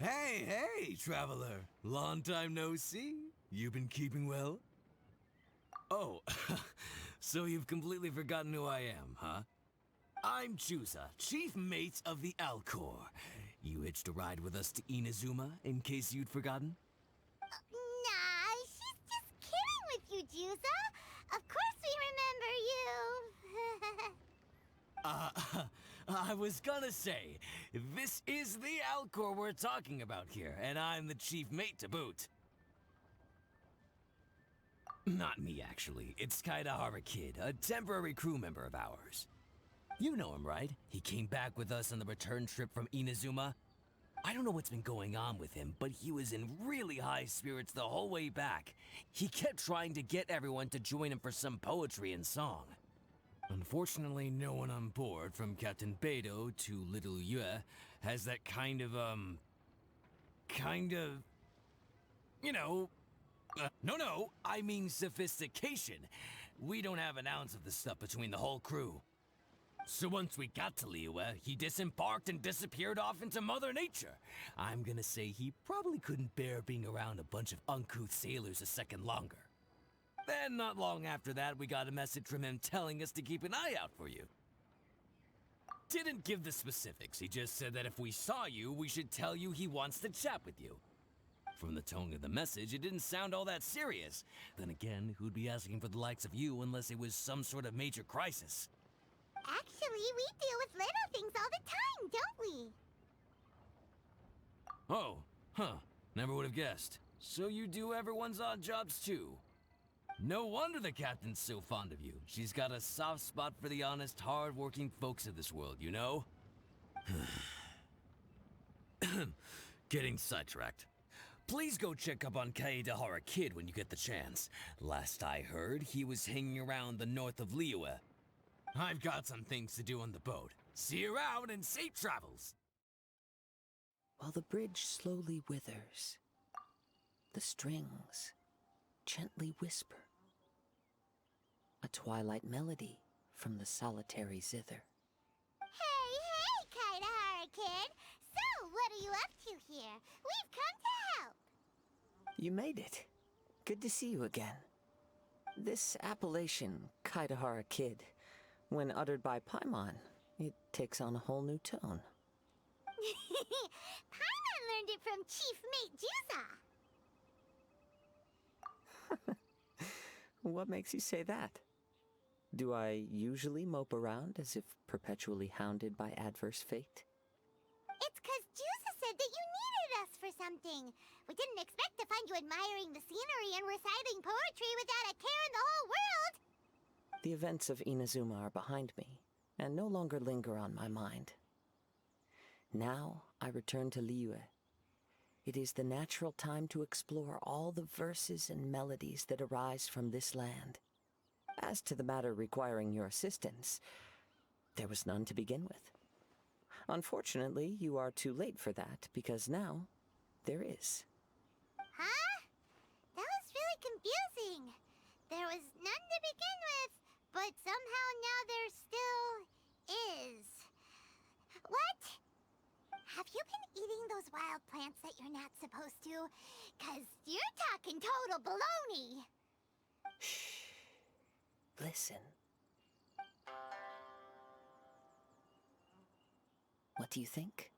Hey, traveler. Long time no see. You been keeping well? Oh, so you've completely forgotten who I am, huh? I'm Juza, chief mate of the Alcor. You hitched a ride with us to Inazuma, in case you'd forgotten? Nah, she's just kidding with you, Juza. Of course we remember you. I was gonna say, this is the Alcor we're talking about here, and I'm the chief mate to boot. Not me, actually. It's Kaidahara Kid, a temporary crew member of ours. You know him, right? He came back with us on the return trip from Inazuma. I don't know what's been going on with him, but he was in really high spirits the whole way back. He kept trying to get everyone to join him for some poetry and song. Unfortunately, no one on board, from Captain Beidou to Little Yue, has that kind of, you know... No, I mean sophistication. We don't have an ounce of the stuff between the whole crew. So once we got to Liyue, he disembarked and disappeared off into Mother Nature. I'm gonna say he probably couldn't bear being around a bunch of uncouth sailors a second longer. Then, not long after that, we got a message from him telling us to keep an eye out for you. Didn't give the specifics, he just said that if we saw you, we should tell you he wants to chat with you. From the tone of the message, it didn't sound all that serious. Then again, who'd be asking for the likes of you unless it was some sort of major crisis? Actually, we deal with little things all the time, don't we? Oh, huh. Never would have guessed. So you do everyone's odd jobs too. No wonder the captain's so fond of you. She's got a soft spot for the honest, hard-working folks of this world, you know? Getting sidetracked. Please go check up on Kaedahara Kid when you get the chance. Last I heard, he was hanging around the north of Liyue. I've got some things to do on the boat. See you around and safe travels! While the bridge slowly withers, the strings gently whisper. A twilight melody from the solitary zither. Hey, Kaidahara Kid. So, what are you up to here? We've come to help. You made it. Good to see you again. This appellation, Kaidahara Kid, when uttered by Paimon, it takes on a whole new tone. Paimon learned it from Chief Mate Juza. What makes you say that? Do I usually mope around as if perpetually hounded by adverse fate? It's 'cause Juza said that you needed us for something. We didn't expect to find you admiring the scenery and reciting poetry without a care in the whole world. The events of Inazuma are behind me, and no longer linger on my mind. Now I return to Liyue. It is the natural time to explore all the verses and melodies that arise from this land. As to the matter requiring your assistance, there was none to begin with. Unfortunately, you are too late for that, because now there is. Huh? That was really confusing. There was none to begin with, but somehow now there still is. What? Have you been eating those wild plants that you're not supposed to? 'Cause you're talking total baloney. Shh. Listen. What do you think?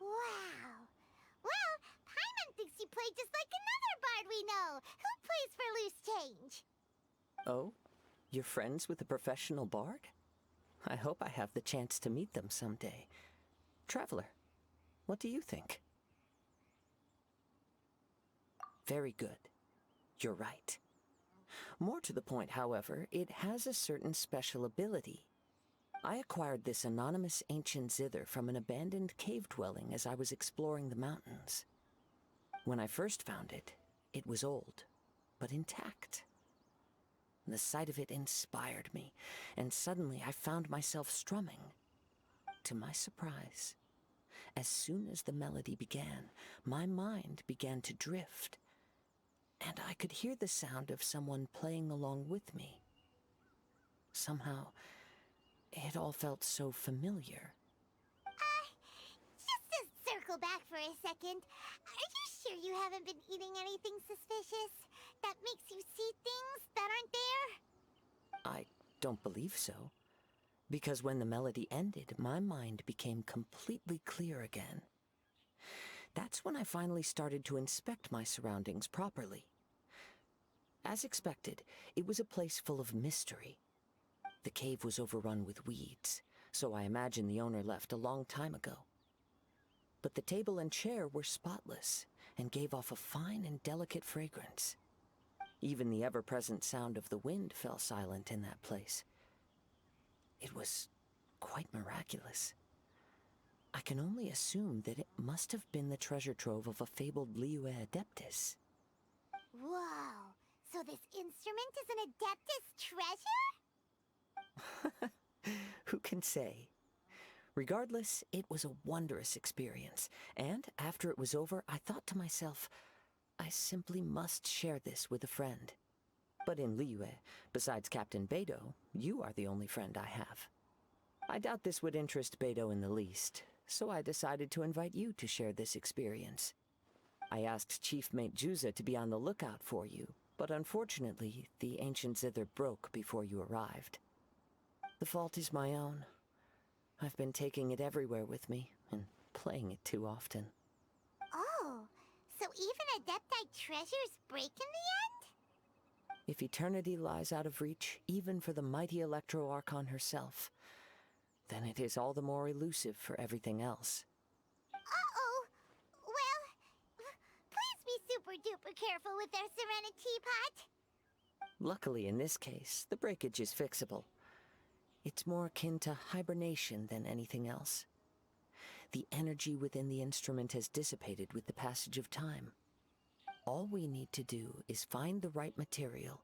Wow. Well, Paimon thinks you play just like another bard we know, who plays for loose change. Oh? You're friends with a professional bard? I hope I have the chance to meet them someday. Traveler, what do you think? Very good. You're right. More to the point, however, it has a certain special ability. I acquired this anonymous ancient zither from an abandoned cave dwelling as I was exploring the mountains. When I first found it, it was old, but intact. The sight of it inspired me, and suddenly I found myself strumming. To my surprise, as soon as the melody began, my mind began to drift, and I could hear the sound of someone playing along with me. Somehow, it all felt so familiar. Just to circle back for a a second. Are you sure you haven't been eating anything suspicious? That makes you see things that aren't there? I don't believe so. Because when the melody ended, my mind became completely clear again. That's when I finally started to inspect my surroundings properly. As expected, it was a place full of mystery. The cave was overrun with weeds, so I imagine the owner left a long time ago. But the table and chair were spotless and gave off a fine and delicate fragrance. Even the ever-present sound of the wind fell silent in that place. It was quite miraculous. I can only assume that it must have been the treasure trove of a fabled Liyue Adeptus. Whoa, so this instrument is an Adeptus treasure? Who can say? Regardless, it was a wondrous experience, and after it was over, I thought to myself, I simply must share this with a friend. But in Liyue, besides Captain Beidou, you are the only friend I have. I doubt this would interest Beidou in the least, so I decided to invite you to share this experience. I asked Chief Mate Juza to be on the lookout for you, but unfortunately, the ancient zither broke before you arrived. The fault is my own. I've been taking it everywhere with me, and playing it too often. Oh, so even Adeptite treasures break in the end? If eternity lies out of reach, even for the mighty Electro-Archon herself, then it is all the more elusive for everything else. Uh-oh. Well, please be super duper careful with their Serenity Teapot. Luckily, in this case, the breakage is fixable. It's more akin to hibernation than anything else. The energy within the instrument has dissipated with the passage of time. All we need to do is find the right material,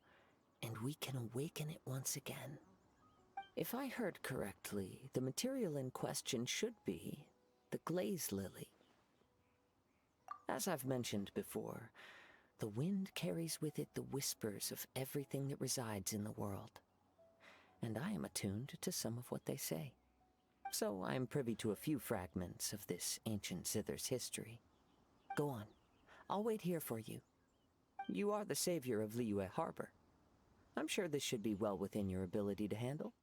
and we can awaken it once again. If I heard correctly, the material in question should be the glaze lily. As I've mentioned before, the wind carries with it the whispers of everything that resides in the world. And I am attuned to some of what they say. So I am privy to a few fragments of this ancient zither's history. Go on. I'll wait here for you. You are the savior of Liyue Harbor. I'm sure this should be well within your ability to handle.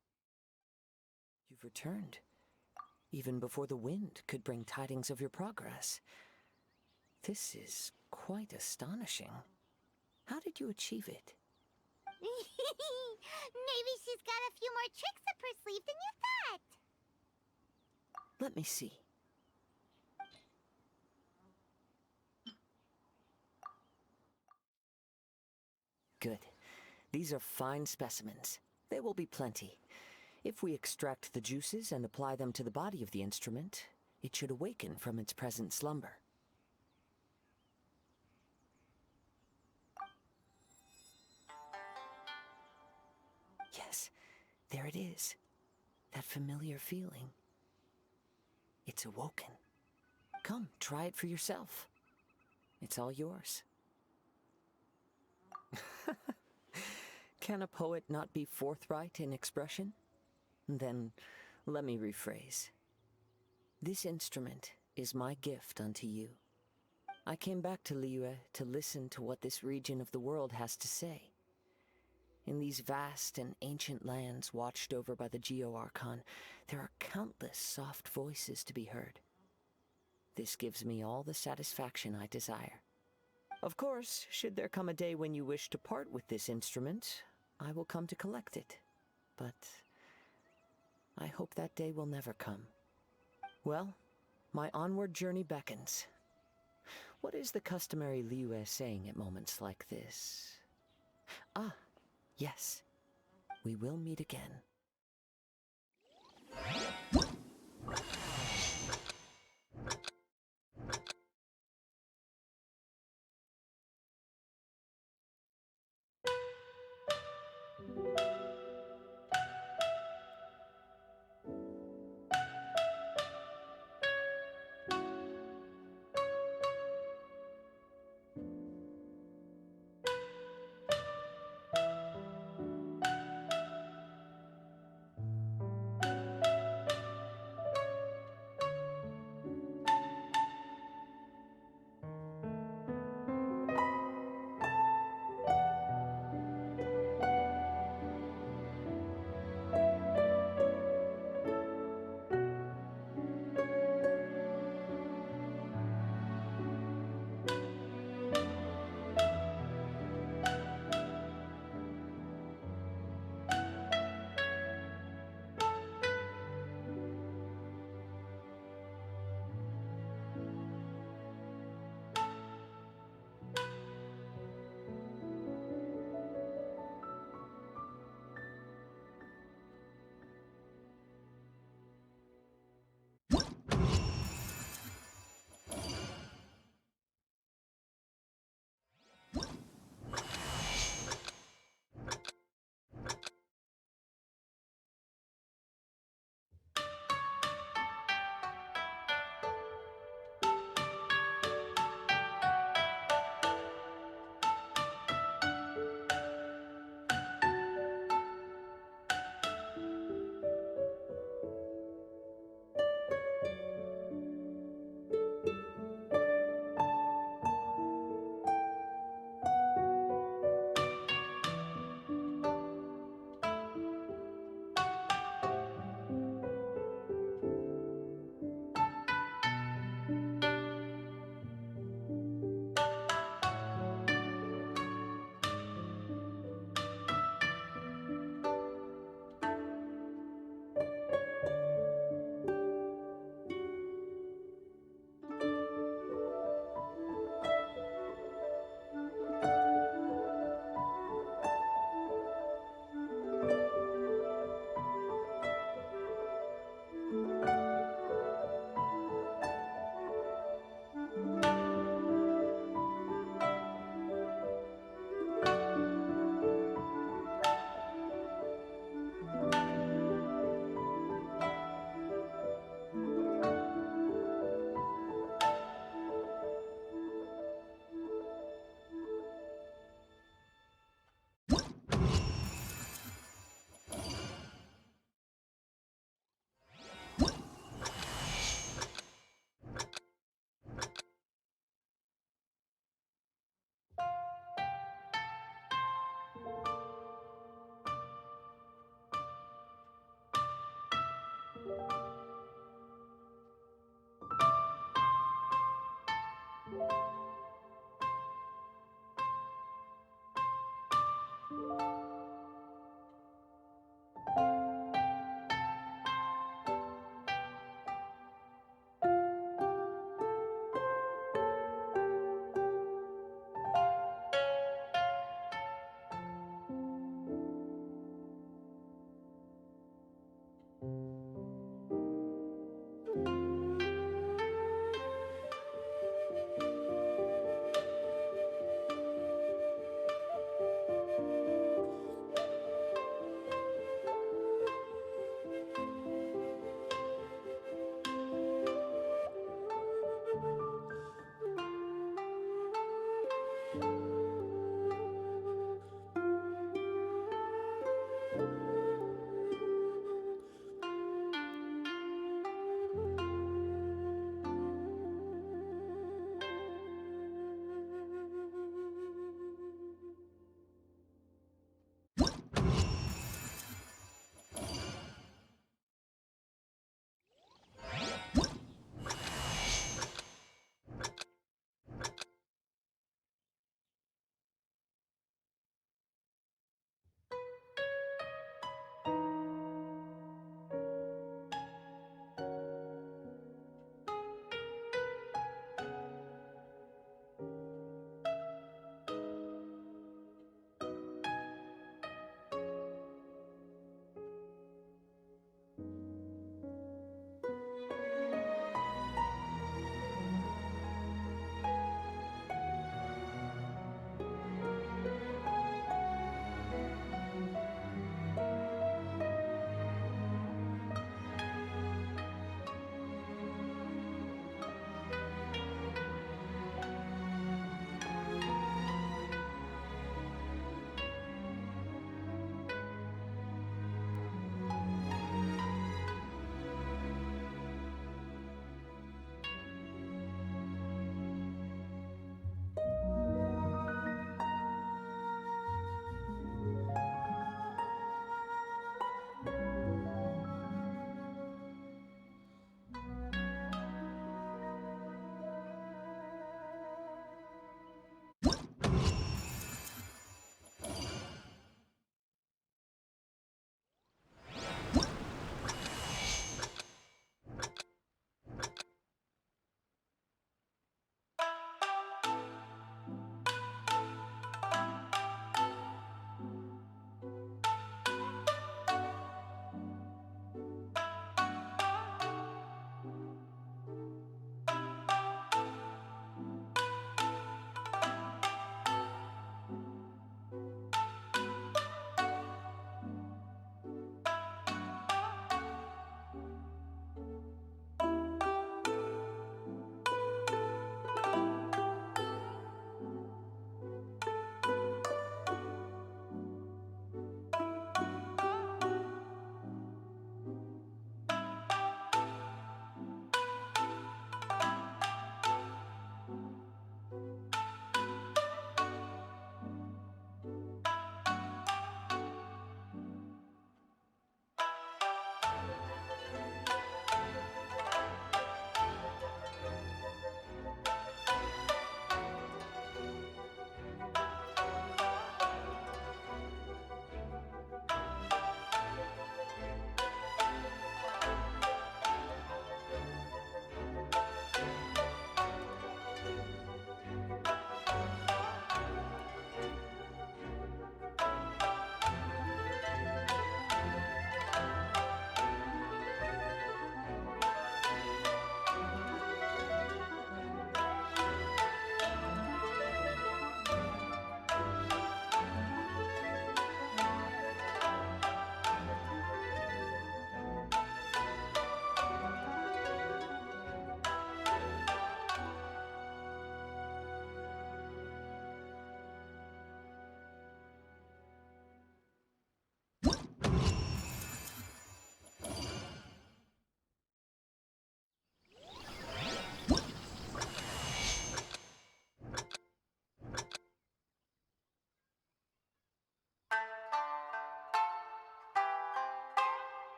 You've returned, even before the wind could bring tidings of your progress. This is quite astonishing. How did you achieve it? Maybe she's got a few more tricks up her sleeve than you thought. Let me see. Good. These are fine specimens. They will be plenty. If we extract the juices and apply them to the body of the instrument, it should awaken from its present slumber. Yes, there it is. That familiar feeling. It's awoken. Come, try it for yourself. It's all yours. Can a poet not be forthright in expression? Then, let me rephrase. This instrument is my gift unto you. I came back to Liyue to listen to what this region of the world has to say. In these vast and ancient lands watched over by the Geo-Archon, there are countless soft voices to be heard. This gives me all the satisfaction I desire. Of course, should there come a day when you wish to part with this instrument, I will come to collect it. But I hope that day will never come. Well, my onward journey beckons. What is the customary Liyue saying at moments like this? Ah, yes. We will meet again.